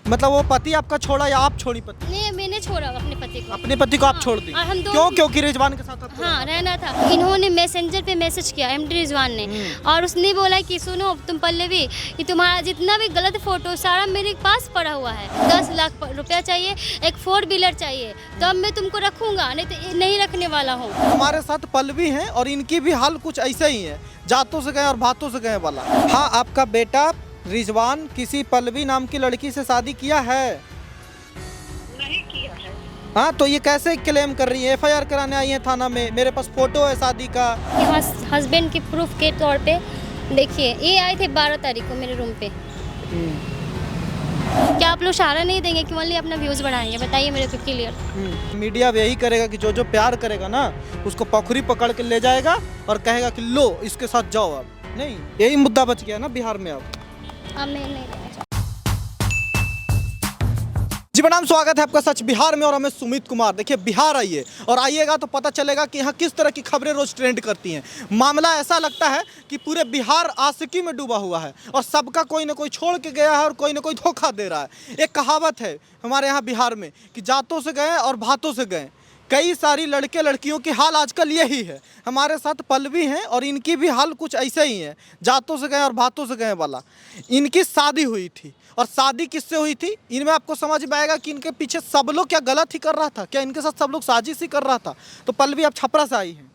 मतलब वो पति आपका छोड़ा या आप छोड़ी पति? नहीं, मैंने छोड़ा अपने पति को। अपने पति को आप छोड़ दी? और हम दोनों- क्यों? क्योंकि रिजवान के साथ आपको हाँ, रहना था। इन्होंने मैसेंजर पे मैसेज किया एमडी रिजवान ने, और उसने बोला कि सुनो तुम पल्लवी, ये तुम्हारा जितना भी गलत फोटो सारा मेरे पास पड़ा हुआ है, 10 लाख रुपया चाहिए, एक 4 व्हीलर चाहिए, तब मैं तुमको रखूंगा, नहीं तो नहीं रखने वाला हूँ। हमारे साथ पल्लवी हैं और इनकी भी हाल कुछ ऐसा ही है, जातों से गए और बातों से गए वाला। हाँ, आपका बेटा रिजवान किसी पल्लवी नाम की लड़की से शादी किया है? नहीं किया है। हाँ, तो ये कैसे क्लेम कर रही है? एफआईआर कराने आई है थाना में, मेरे पास फोटो है शादी का। हस्बैंड के प्रूफ के तौर पे देखिए, ये आए थे 12 तारीख को मेरे रूम पे। क्या आप लोग सहारा नहीं देंगे कि ओनली अपना व्यूज बढ़ाएंगे? बताइए मेरे को क्लियर। मीडिया अब यही करेगा कि जो प्यार करेगा ना, उसको पखुरी पकड़ के ले जाएगा और कहेगा कि लो इसके साथ जाओ। अब नहीं, यही मुद्दा बच गया ना बिहार में अब अब मैं नहीं रहना चाहती। जी प्रणाम, स्वागत है आपका सच बिहार में और हमें सुमित कुमार। देखिए, बिहार आइए और आइएगा तो पता चलेगा कि यहाँ किस तरह की खबरें रोज ट्रेंड करती हैं। मामला ऐसा लगता है कि पूरे बिहार आशिकी में डूबा हुआ है और सबका कोई ना कोई छोड़ के गया है और कोई ना कोई धोखा दे रहा है। एक कहावत है हमारे यहाँ बिहार में कि जातों से गए और भातों से गए। कई सारी लड़के लड़कियों की हाल आजकल यही है। हमारे साथ पल्लवी हैं और इनकी भी हाल कुछ ऐसा ही है, जातों से गए और भातों से गए वाला। इनकी शादी हुई थी और शादी किससे हुई थी, इनमें आपको समझ में आएगा कि इनके पीछे सब लोग क्या गलत ही कर रहा था, क्या इनके साथ सब लोग साजिश ही कर रहा था। तो पल्लवी, आप छपरा से आई हैं,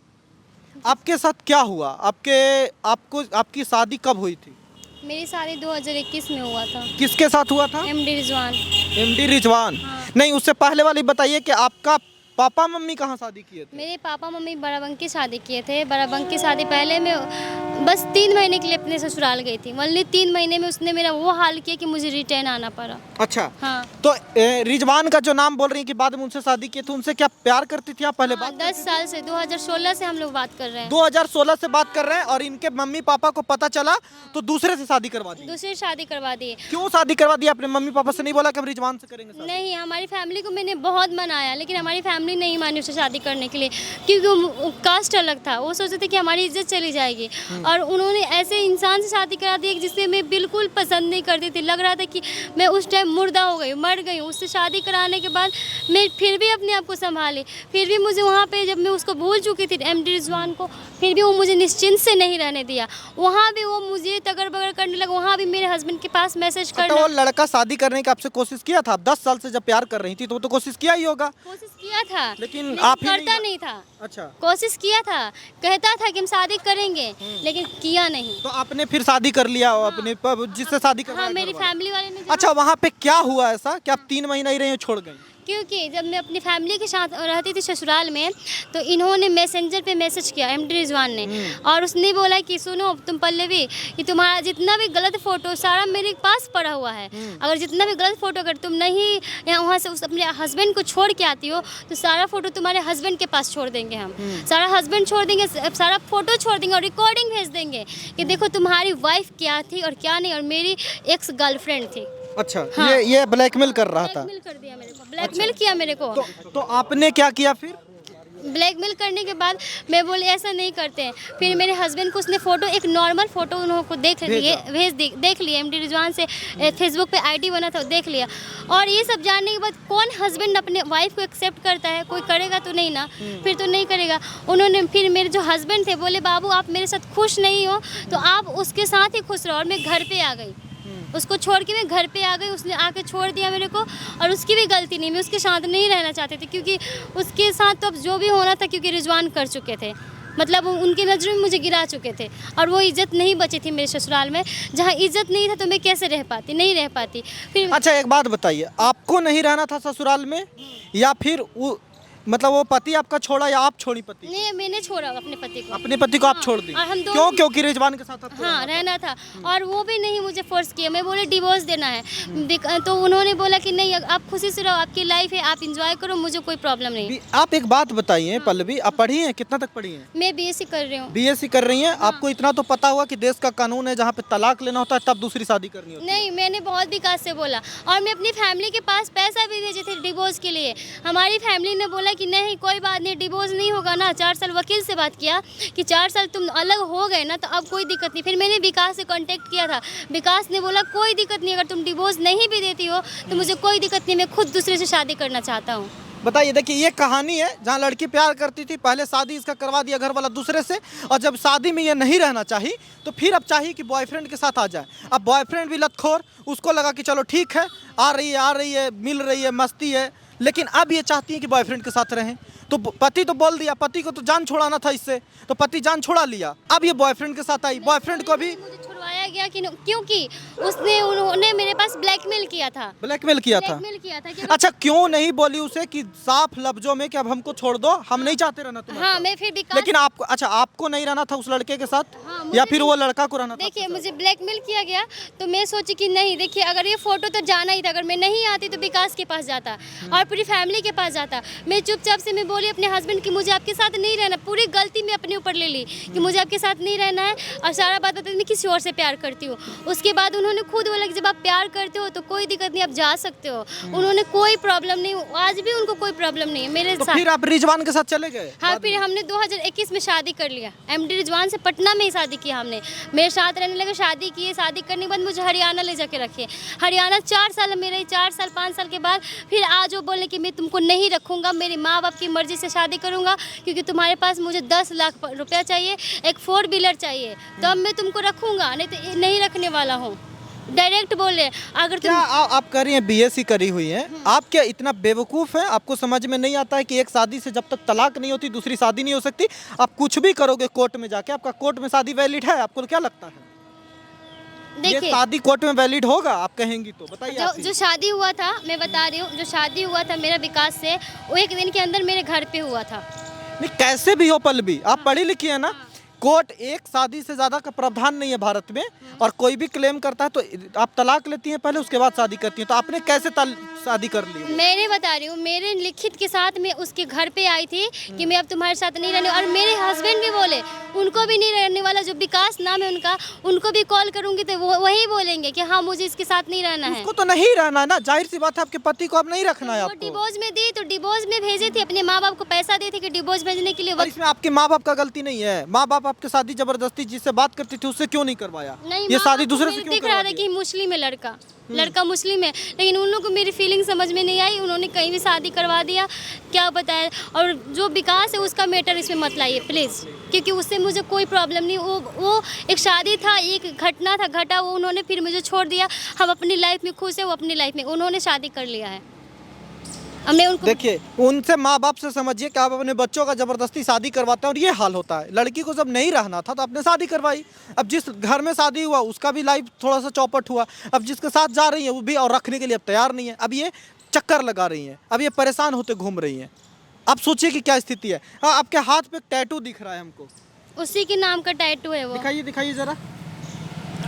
आपके साथ क्या हुआ? आपकी शादी कब हुई थी? मेरी शादी 2021 में हुआ था। किसके साथ हुआ था? एमडी रिजवान। एमडी रिजवान? हाँ। नहीं, उससे पहले वाली बताइए कि आपका पापा मम्मी कहाँ शादी किए थे? मेरे पापा मम्मी बाराबंकी शादी किए थे। बाराबंकी शादी पहले मैं बस 3 महीने के लिए अपने ससुराल गई थी। ओनली 3 महीने में उसने मेरा वो हाल किया कि मुझे रिटर्न आना पड़ा। अच्छा। हाँ। तो रिजवान का जो नाम बोल रही है कि बाद में उनसे शादी की, तो उनसे क्या प्यार करती थी आप पहले? हाँ, बात 10 साल से 2016 से हम लोग बात कर रहे हैं। 2016 से बात कर रहे हैं और इनके मम्मी पापा को पता चला तो दूसरे से शादी करवा दी। दूसरी शादी करवा दी। क्यों शादी करवा दी? अपने मम्मी पापा से नहीं बोला कि हम रिजवान से करेंगे शादी? नहीं, हमारी फैमिली को मैंने बहुत मनाया, लेकिन हमारी फैमिली नहीं मानी उसे शादी करने के लिए, क्योंकि वो कास्ट अलग था। वो सोचते थे कि हमारी इज्जत चली जाएगी, और उन्होंने ऐसे इंसान से शादी करा दी जिसे मैं बिल्कुल पसंद नहीं करती थी। लग रहा था कि मैं उस टाइम मुर्दा हो गई, मर गई। उससे शादी कराने के बाद मैं फिर भी अपने आप को संभाली। फिर भी मुझे वहाँ पे, जब मैं उसको भूल चुकी थी एमडी रिजवान को, फिर भी वो मुझे निश्चिंत से नहीं रहने दिया। वहाँ भी वो मुझे तगड़ बगड़ करने लगा। वहाँ भी मेरे हस्बैंड के पास मैसेज तो करना। वो लड़का शादी करने की आपसे कोशिश किया था? आप 10 साल से जब प्यार कर रही थी तो वो तो कोशिश किया ही होगा। कोशिश किया था, लेकिन आप ही करता नहीं था। अच्छा। कोशिश किया था, कहता था कि हम शादी करेंगे, लेकिन किया नहीं। तो आपने फिर शादी कर लिया अपने जिससे शादी करवाया? हाँ, मेरी घर वाले? फैमिली वाले ने अच्छा, वहाँ पे क्या हुआ ऐसा कि आप 3 महीना ही रही हो, छोड़ गई? क्योंकि जब मैं अपनी फैमिली के साथ रहती थी ससुराल में, तो इन्होंने मैसेंजर पे मैसेज किया एमडी रिजवान ने, और उसने बोला कि सुनो तुम पल्लवी, ये तुम्हारा जितना भी गलत फोटो सारा मेरे पास पड़ा हुआ है। अगर जितना भी गलत फोटो अगर तुम नहीं यहाँ वहाँ से उस अपने हस्बैंड को छोड़ के आती हो, तो सारा फोटो तुम्हारे हस्बैंड के पास छोड़ देंगे हम। सारा हस्बैंड छोड़ देंगे, सारा फोटो छोड़ देंगे और रिकॉर्डिंग भेज देंगे कि देखो तुम्हारी वाइफ क्या थी और क्या नहीं, और मेरी एक्स गर्लफ्रेंड थी। अच्छा। हाँ। ये ब्लैकमेल कर रहा था? ब्लैकमेल कर दिया मेरे को, ब्लैकमेल किया मेरे को। तो आपने क्या किया फिर? ब्लैकमेल करने के बाद मैं बोले ऐसा नहीं करते हैं। फिर मेरे हस्बैंड को उसने फ़ोटो, एक नॉर्मल फ़ोटो उन्होंने देख लिया एमडी रिजवान से, फेसबुक पे आईडी बना था, देख लिया। और ये सब जानने के बाद कौन हस्बैंड अपने वाइफ को एक्सेप्ट करता है? कोई करेगा तो नहीं ना, फिर तो नहीं करेगा। उन्होंने फिर मेरे जो हस्बैंड थे बोले बाबू आप मेरे साथ खुश नहीं हो तो आप उसके साथ ही खुश रहो, और मैं घर पर आ गई। उसको छोड़ के मैं घर पे आ गई, उसने आके छोड़ दिया मेरे को, और उसकी भी गलती नहीं, मैं उसके साथ नहीं रहना चाहती थी, क्योंकि उसके साथ तो अब जो भी होना था, क्योंकि रिजवान कर चुके थे, मतलब उनकी नज़रों में मुझे गिरा चुके थे, और वो इज़्ज़त नहीं बची थी मेरे ससुराल में। जहाँ इज़्ज़त नहीं था तो मैं कैसे रह पाती, नहीं रह पाती फिर। अच्छा, एक बात बताइए, आपको नहीं रहना था ससुराल में, या फिर मतलब वो पति आपका छोड़ा या आप छोड़ी पति? नहीं, मैंने छोड़ा अपने पति को। अपने पति को आप छोड़ दी? और हम दोनों- क्यों? क्योंकि रिजवान के साथ आपको हाँ, रहना था, और वो भी नहीं मुझे फोर्स किया। मैं बोले डिवोर्स देना है, तो उन्होंने बोला कि नहीं आप खुशी से रहो, आपकी लाइफ है, आप इंजॉय करो, मुझे कोई प्रॉब्लम नहीं। आप एक बात बताइए पल्लवी, आप पढ़ी हैं? कितना तक पढ़ी हैं? मैं बीएससी कर रही हूँ। बीएससी कर रही हैं? आपको इतना तो पता होगा कि देश का कानून है जहाँ पे तलाक लेना होता है तब दूसरी शादी करनी होती है। नहीं, मैंने बहुत विकास से बोला, और मैं अपनी फैमिली के पास पैसा भी भेजे थे डिवोर्स के लिए। हमारी फैमिली ने बोला कि नहीं कोई बात नहीं, डिवोर्स नहीं होगा ना। 4 साल वकील से बात किया कि 4 साल तुम अलग हो गए ना तो अब कोई दिक्कत नहीं। फिर मैंने विकास से कांटेक्ट किया था, विकास ने बोला कोई दिक्कत नहीं, अगर तुम डिवोर्स नहीं भी देती हो तो मुझे कोई दिक्कत नहीं, मैं खुद दूसरे से शादी करना चाहता हूँ। बताइए, देखिए ये कहानी है जहाँ लड़की प्यार करती थी, पहले शादी इसका करवा दिया घर वाला दूसरे से, और जब शादी में ये नहीं रहना चाहिए तो फिर अब चाहिए कि बॉयफ्रेंड के साथ आ जाए। अब बॉयफ्रेंड भी लतखोर, उसको लगा कि चलो ठीक है, आ रही है, मिल रही है, मस्ती है, लेकिन अब ये चाहती है कि बॉयफ्रेंड के साथ रहें। तो पति तो बोल दिया, पति को तो जान छुड़ाना था इससे, तो पति जान छुड़ा लिया, अब ये बॉयफ्रेंड के साथ आई। बॉयफ्रेंड को भी मुझे छुड़वाया गया कि क्योंकि उन्होंने मेरे पास ब्लैकमेल किया था। ब्लैकमेल किया था। कि अच्छा, क्यों नहीं बोली उसे कि साफ लफ्जों में कि अब हमको छोड़ दो, हम नहीं चाहते रहना तुम्हारे हाँ, साथ? मैं फिर विकास, लेकिन आपको, अच्छा आपको नहीं रहना था उस लड़के के साथ, हाँ, या फिर वो लड़का को रहना था? देखिए मुझे ब्लैकमेल किया गया तो मैं सोची कि नहीं, देखिए अगर ये फोटो तो जाना ही था, अगर मैं नहीं आती तो विकास के पास जाता और पूरी फैमिली के पास जाता। मैं चुपचाप से मैं बोली अपने हस्बैंड कि मुझे आपके साथ नहीं रहना, पूरी गलती मैं अपने ऊपर ले ली कि मुझे आपके साथ नहीं रहना है, और सारा बात बताती मैं किसी और से प्यार करती हूँ। उसके बाद उन्होंने खुद बोला कि जब आप प्यार करते हो तो कोई दिक्कत नहीं, आप जा सकते हो। उन्होंने कोई प्रॉब्लम नहीं, आज भी उनको कोई प्रॉब्लम नहीं है मेरे तो साथ। फिर आप रिजवान के साथ चले गए? हाँ, फिर हमने 2021 में शादी कर लिया, एमडी रिजवान से पटना में ही शादी की हमने। मेरे साथ रहने लगे, शादी किए, शादी करने के बाद मुझे हरियाणा ले जाके रखे। हरियाणा 4 साल में रही, 4 साल 5 साल के बाद फिर आज वो बोले कि मैं तुमको नहीं रखूँगा, मेरे माँ बाप की मर्जी से शादी करूँगा, क्योंकि तुम्हारे पास मुझे 10 लाख रुपया चाहिए, एक 4 व्हीलर चाहिए, तो अब मैं तुमको रखूँगा, नहीं तो नहीं रखने वाला हूँ। डायरेक्ट बोले। अगर क्या आप कह रही हैं बीएससी करी हुई हैं, आप क्या इतना बेवकूफ़ हैं, आपको समझ में नहीं आता है कि एक शादी से जब तक तलाक नहीं होती दूसरी शादी नहीं हो सकती? आप कुछ भी करोगे कोर्ट में जाके, आपका कोर्ट में शादी वैलिड है? आपको क्या लगता है ये शादी कोर्ट में वैलिड होगा? आप कहेंगी तो बताइए। जो शादी हुआ था, मैं बता रही हूँ, जो शादी हुआ था मेरा विकास से, वो एक दिन के अंदर मेरे घर पे हुआ था। नहीं, कैसे भी हो पल्लवी, आप पढ़ी लिखी है ना, कोर्ट एक शादी से ज़्यादा का प्रावधान नहीं है भारत में, और कोई भी क्लेम करता है तो आप तलाक लेती हैं पहले, उसके बाद शादी करती हैं, तो आपने कैसे शादी कर ली? मैंने बता रही हूँ, मेरे लिखित के साथ मैं उसके घर पे आई थी कि मैं अब तुम्हारे साथ नहीं रहने, और मेरे हस्बैंड भी बोले उनको भी नहीं रहने वाला, जो विकास नाम है उनका, उनको भी कॉल करूंगी तो वो वही बोलेंगे कि हाँ मुझे इसके साथ नहीं रहना है। उसको तो नहीं रहना है ना, जाहिर सी बात है, आपके पति को अब नहीं रखना है। वो डिवोर्स में दी तो डिवोर्स में भेजे थे, अपने माँ बाप को पैसा दी थी कि डिवोर्स भेजने के लिए। इसमें आपके माँ बाप का गलती नहीं है, माँ बाप आपके शादी जबरदस्ती जिससे बात करती थी उससे क्यों नहीं करवाया? नहीं, ये शादी दूसरे से क्यों दिख रहा था कि मुस्लिम है लड़का मुस्लिम है, लेकिन उन लोगों को मेरी फीलिंग समझ में नहीं आई, उन्होंने कहीं भी शादी करवा दिया, क्या बताया। और जो विकास है उसका मैटर इसमें मत लाइए प्लीज़, क्योंकि उससे मुझे कोई प्रॉब्लम नहीं। वो एक शादी था, एक घटना था, घटा, वो उन्होंने फिर मुझे छोड़ दिया। हम अपनी लाइफ में खुश है, वो अपनी लाइफ में, उन्होंने शादी कर लिया है। हमने उनको देखिए, उनसे माँ बाप से समझिए कि आप अपने बच्चों का जबरदस्ती शादी करवाते हैं, और ये हाल होता है। लड़की को जब नहीं रहना था तो आपने शादी करवाई, अब जिस घर में शादी हुआ उसका भी लाइफ थोड़ा सा चौपट हुआ, अब जिसके साथ जा रही है वो भी और रखने के लिए अब तैयार नहीं है, अब ये चक्कर लगा रही हैं, अब ये परेशान होते घूम रही हैं। आप सोचिए कि क्या स्थिति है। हाँ, आपके हाथ पे टैटू दिख रहा है हमको, उसी के नाम का टैटू है वो। दिखाइए ज़रा।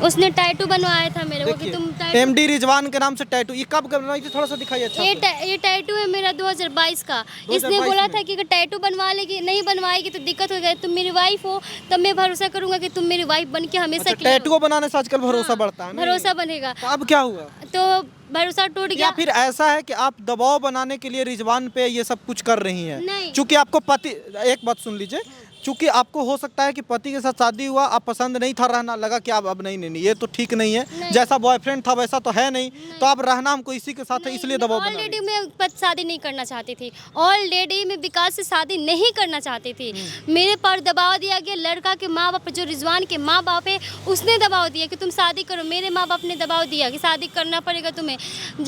उसने टैटू बनवाया था मेरे को कि तुम एमडी रिजवान के नाम से टैटू, ये कब बनवाई थी? थोड़ा सा दिखाइए। अच्छा, ये टैटू है मेरा 2022 का। इसने बोला था कि अगर टैटू बनवा लेगी, नहीं बनवाएगी तो दिक्कत हो जाए, तुम मेरी वाइफ हो तब मैं भरोसा करूंगा कि तुम मेरी वाइफ बन के हमेशा के लिए टैटू बनाने से आजकल भरोसा बढ़ता है, भरोसा बनेगा। तो अब क्या हुआ? तो भरोसा टूट गया। या फिर ऐसा है कि आप दबाव बनाने के लिए रिजवान पे ये सब कुछ कर रही हैं? नहीं। चूंकि आपको पति, एक बात सुन लीजिए, चूंकि आपको हो सकता है कि पति के साथ शादी हुआ, आप पसंद नहीं था रहना, लगा कि आप अब नहीं ये तो ठीक नहीं है, नहीं। जैसा बॉयफ्रेंड था वैसा तो है नहीं, तो आप रहना हमको इसी के साथ है, इसलिए दबाव बना रही हैं। ऑलरेडी मैं शादी नहीं करना चाहती थी, ऑलरेडी मैं विकास से शादी नहीं करना चाहती थी। मेरे पर दबाव दिया गया, लड़का के माँ बाप, जो रिजवान के माँ बाप है, उसने दबाव दिया कि तुम शादी करो। मेरे माँ बाप ने दबाव दिया कि शादी करना पड़ेगा तुम्हें।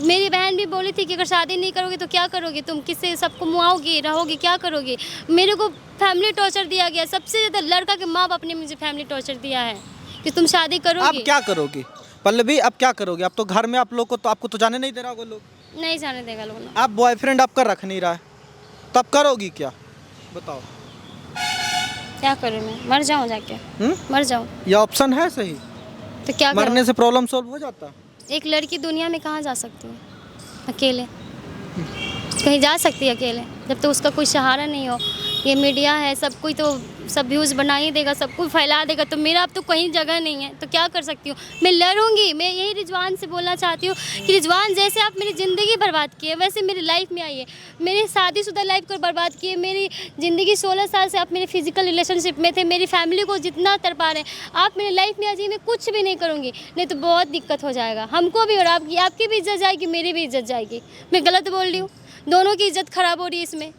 मेरी बहन भी बोली थी कि अगर शादी नहीं करोगे तो क्या करोगे, तुम किससे सबको मुआओगी, रहोगी, क्या करोगे। मेरे को फैमिली टॉर्चर दिया गया, सबसे ज़्यादा लड़का के माँ बाप ने मुझे फैमिली टॉर्चर दिया है कि तुम शादी करोगी। आप क्या करोगी पल्लवी, अब क्या करोगे? अब तो घर में आप लोग को तो आपको तो जाने नहीं दे रहा होगा लोग, नहीं जाने देगा लोग। आप बॉयफ्रेंड आपका रख नहीं रहा है, तब करोगी क्या बताओ? क्या करूँ मैं, मर जाऊँ जाके? मर जाऊँ? ये ऑप्शन है सही? तो क्या करूँ? मरने से प्रॉब्लम सॉल्व हो जाता? एक लड़की दुनिया में कहाँ जा सकती है अकेले? कहीं जा सकती है अकेले जब तो उसका कोई सहारा नहीं हो। ये मीडिया है, सब कोई तो सब व्यूज़ बना ही देगा, सब कुछ फैला देगा, तो मेरा अब तो कहीं जगह नहीं है, तो क्या कर सकती हूँ। मैं लड़ूंगी। मैं यही रिजवान से बोलना चाहती हूँ कि रिजवान, जैसे आप मेरी ज़िंदगी बर्बाद किए वैसे मेरी लाइफ में आइए। मेरी शादीशुदा लाइफ को बर्बाद किए, मेरी ज़िंदगी 16 साल से आप मेरे फिजिकल रिलेशनशिप में थे, मेरी फैमिली को जितना तड़पा रहे हैं, आप मेरी लाइफ में आ जाइए। मैं कुछ भी नहीं करूँगी, नहीं तो बहुत दिक्कत हो जाएगा हमको भी, और आपकी भी इज्जत जाएगी, मेरी भी इज्जत जाएगी। मैं गलत बोल रही हूँ? दोनों की इज्जत खराब हो रही है इसमें,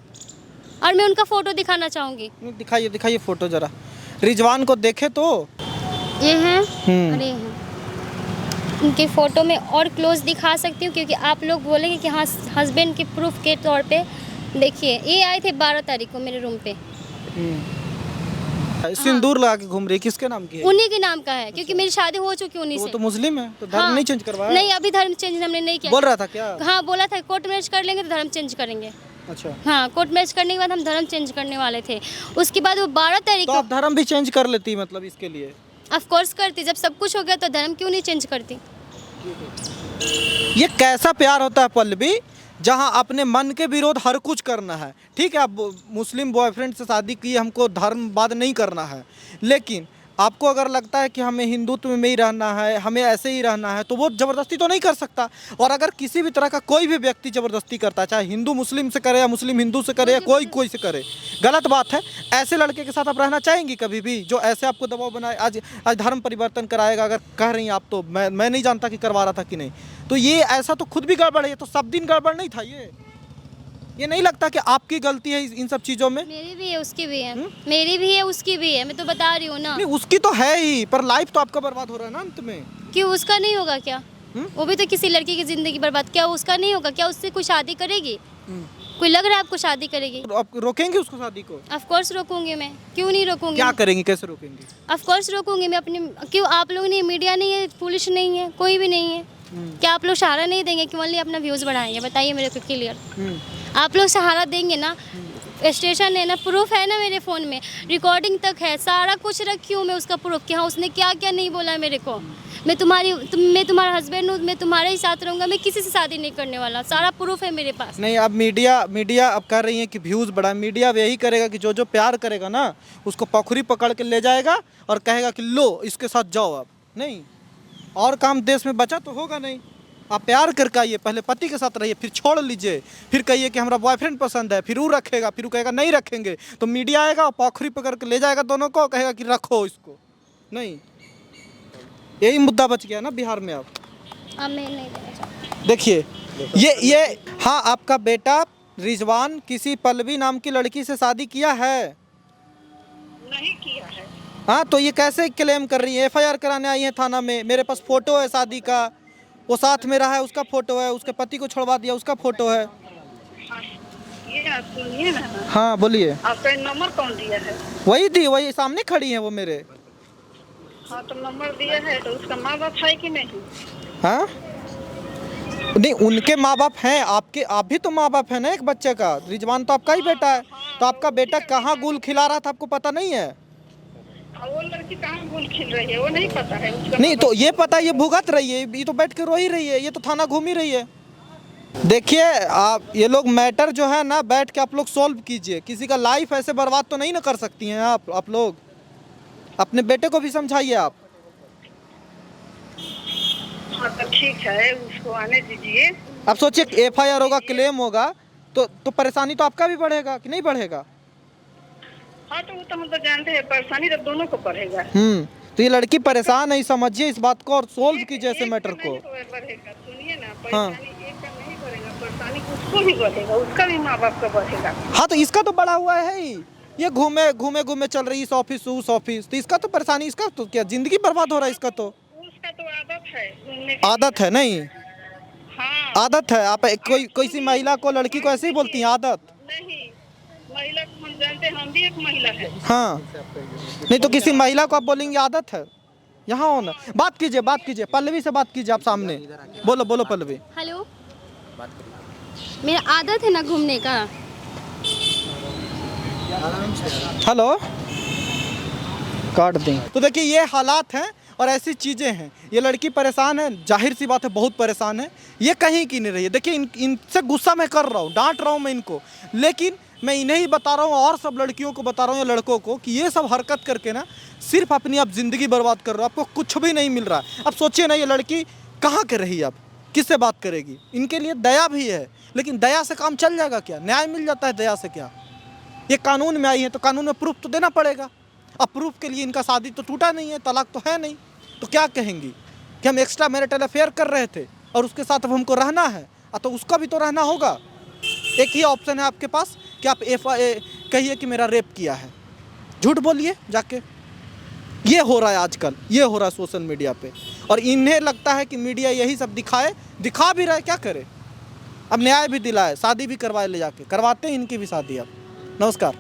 और मैं उनका फ़ोटो दिखाना चाहूँगी। दिखाइए दिखाइए फ़ोटो ज़रा, रिजवान को देखे तो। ये हैं, अरे हैं, उनके फ़ोटो में और क्लोज दिखा सकती हूँ, क्योंकि आप लोग बोलेंगे कि हाँ हस्बैंड के प्रूफ के तौर पे। देखिए, ये आए थे 12 तारीख को मेरे रूम पे। सिंदूर लगा के घूम रही, किसके नाम की है? उन्हीं के नाम का है, क्योंकि मेरी शादी हो चुकी उन्हीं वो से। तो मुस्लिम है, तो धर्म हाँ। नहीं चेंज करवाया? नहीं, अभी धर्म चेंज हमने नहीं किया। बोल रहा था क्या? हाँ, बोला था कोर्ट मैरिज कर लेंगे तो धर्म चेंज करेंगे। अच्छा, हाँ, कोर्ट मैरिज करने के बाद हम धर्म चेंज करने वाले थे। उसके बाद वो 12 तारीख तो को आप धर्म भी चेंज कर लेती मतलब इसके लिए? ऑफ कोर्स करती। जब सब कुछ हो गया तो धर्म क्यों नहीं चेंज करती। ये कैसा प्यार होता है पल्लवी, जहां अपने मन के विरोध हर कुछ करना है। ठीक है, आप मुस्लिम बॉयफ्रेंड से शादी की, हमको धर्मवाद नहीं करना है, लेकिन आपको अगर लगता है कि हमें हिंदुत्व में ही रहना है, हमें ऐसे ही रहना है, तो वो ज़बरदस्ती तो नहीं कर सकता। और अगर किसी भी तरह का कोई भी व्यक्ति ज़बरदस्ती करता है, चाहे हिंदू मुस्लिम से करे या मुस्लिम हिंदू से करे या कोई से करे, गलत बात है। ऐसे लड़के के साथ आप रहना चाहेंगी कभी भी, जो ऐसे आपको दबाव बनाए? आज धर्म परिवर्तन कराएगा अगर कह रही हैं आप, तो मैं नहीं जानता कि करवा रहा था कि नहीं। तो ये ऐसा तो खुद भी गड़बड़ है, ये तो सब दिन गड़बड़ नहीं था। ये नहीं लगता कि आपकी गलती है इन सब चीज़ों में? मेरी भी है, उसकी भी है। मेरी भी है, उसकी भी है, मैं तो बता रही हूँ ना। नहीं, उसकी तो है ही, पर लाइफ तो आपका बर्बाद हो रहा है ना अंत में। क्यों उसका नहीं होगा क्या? वो भी तो किसी लड़की की ज़िंदगी बर्बाद, क्या उसका नहीं होगा क्या? उससे कोई शादी करेगी? कोई लग रहा है आपको शादी करेगी? तो आप रोकेंगे उसको शादी को? ऑफ कोर्स रोकूंगी मैं, क्यों नहीं रोकूंगी। क्या करेंगी, कैसे रोकेंगी? ऑफ कोर्स रोकूंगी मैं अपनी। क्यों आप लोग नहीं, मीडिया नहीं है, पुलिस नहीं है, कोई भी नहीं है, क्या आप लोग सहारा नहीं देंगे कि ओनली अपना व्यूज़ बढ़ाएंगे? बताइए मेरे को क्लियर। आप लोग सहारा देंगे ना, स्टेशन है ना, प्रूफ है ना मेरे फ़ोन में, रिकॉर्डिंग तक है, सारा कुछ रखी हूँ मैं उसका प्रूफ कि हाँ उसने क्या क्या नहीं बोला है मेरे को। मैं तुम्हारा हस्बैंड हूँ, मैं तुम्हारे ही साथ रहूँगा, मैं किसी से शादी नहीं करने वाला, सारा प्रूफ है मेरे पास। नहीं, अब मीडिया अब कह रही है कि व्यूज़ बढ़ा। मीडिया यही करेगा कि जो प्यार करेगा ना, उसको पखुरी पकड़ के ले जाएगा और कहेगा कि लो इसके साथ जाओ। अब नहीं, और काम देश में बचा तो होगा नहीं। आप प्यार करके आइए, पहले पति के साथ रहिए, फिर छोड़ लीजिए, फिर कहिए कि हमारा बॉयफ्रेंड पसंद है, फिर वो रखेगा, फिर वो कहेगा नहीं रखेंगे, तो मीडिया आएगा और पखुरी पकड़ के ले जाएगा दोनों को, कहेगा कि रखो इसको। नहीं, यही मुद्दा बच गया ना बिहार में। अब मैं नहीं देना चाहती। देखिए, ये हाँ, आपका बेटा रिजवान किसी पल्लवी नाम की लड़की से शादी किया है? नहीं किया है। हाँ, तो ये कैसे क्लेम कर रही है? FIR कराने आई है थाना में, मेरे पास फोटो है शादी का, वो साथ में रहा है उसका फोटो है, उसके पति को छोड़वा दिया उसका फोटो है। ये आप सुनिए ना। हाँ बोलिए। आपका नंबर कौन दिया है? वही सामने खड़ी है वो मेरे। हाँ, तो नंबर दिया है तो उसका माँ बाप है कि नहीं? हाँ, नहीं, उनके माँ बाप हैं, आपके आप भी तो माँ बाप है ना एक बच्चे का। रिजवान तो आपका ही बेटा है, तो आपका बेटा कहाँ गुल खिला रहा था आपको पता नहीं है? वो लड़की कहाँ गुल खिल रही है वो नहीं पता है उसका? नहीं, तो ये पता, ये भुगत रही है, ये तो बैठ के रो ही रही है, ये तो थाना घूम ही रही है। देखिए, आप ये लोग मैटर जो है ना, बैठ के आप लोग सॉल्व कीजिए। किसी का लाइफ ऐसे बर्बाद तो नहीं ना कर सकती हैं आप लोग। अपने बेटे को भी समझाइए आप। हाँ, तो ठीक है, उसको आने दीजिए। अब सोचिए, FIR होगा, क्लेम होगा, तो परेशानी तो आपका भी बढ़ेगा कि नहीं बढ़ेगा? हाँ, तो वो तो हम तो जानते हैं, परेशानी तो दोनों को पड़ेगा। तो ये लड़की परेशान है, समझिए इस बात को और सोल्व कीजिए ऐसे मैटर को। बढ़ेगा, सुनिए ना, परेशानी एक का नहीं बढ़ेगा, परेशानी उसको भी बढ़ेगा, उसका भी माँ बाप का बढ़ेगा। हाँ, तो इसका तो बड़ा हुआ है ही, ये घूमे चल रही इस ऑफिस उस ऑफिस, तो इसका तो परेशानी, इसका तो क्या जिंदगी बर्बाद हो रहा है इसका तो। उसका तो आदत है घूमने की। आदत है? नहीं, हाँ, आदत है। आप कोई सी महिला को, लड़की को ऐसे ही बोलती हैं आदत? नहीं, महिला को हम जानते हैं, हम भी एक महिला है। हाँ, नहीं तो किसी महिला को आप बोलेंगे आदत है? यहाँ हो ना, बात कीजिए पल्लवी से बात कीजिए आप सामने। बोलो पल्लवी। हेलो, मेरा आदत है ना घूमने का। हेलो, काट दें। तो देखिए, ये हालात हैं और ऐसी चीज़ें हैं। ये लड़की परेशान है, जाहिर सी बात है बहुत परेशान है, ये कहीं की नहीं रही है। देखिए इनसे गुस्सा मैं कर रहा हूँ, डांट रहा हूँ मैं इनको, लेकिन मैं इन्हें ही बता रहा हूँ और सब लड़कियों को बता रहा हूँ या लड़कों को कि ये सब हरकत करके ना सिर्फ अपनी आप ज़िंदगी बर्बाद कर रहे हो, आपको कुछ भी नहीं मिल रहा है। अब सोचिए ना ये लड़की कहाँ के रही, अब किससे बात करेगी। इनके लिए दया भी है, लेकिन दया से काम चल जाएगा क्या? न्याय मिल जाता है दया से क्या? ये कानून में आई है तो कानून में प्रूफ तो देना पड़ेगा। अब प्रूफ के लिए इनका शादी तो टूटा नहीं है, तलाक तो है नहीं, तो क्या कहेंगी कि हम एक्स्ट्रा मैरिटल अफेयर कर रहे थे और उसके साथ अब हमको रहना है, तो उसका भी तो रहना होगा। एक ही ऑप्शन है आपके पास कि आप कहिए कि मेरा रेप किया है, झूठ बोलिए जाके। ये हो रहा है आजकल, ये हो रहा है सोशल मीडिया पे, और इन्हें लगता है कि मीडिया यही सब दिखा भी रहा है, क्या करे। अब न्याय भी दिलाए, शादी भी करवाए, ले जाके करवाते हैं इनकी भी शादी। अब नमस्कार।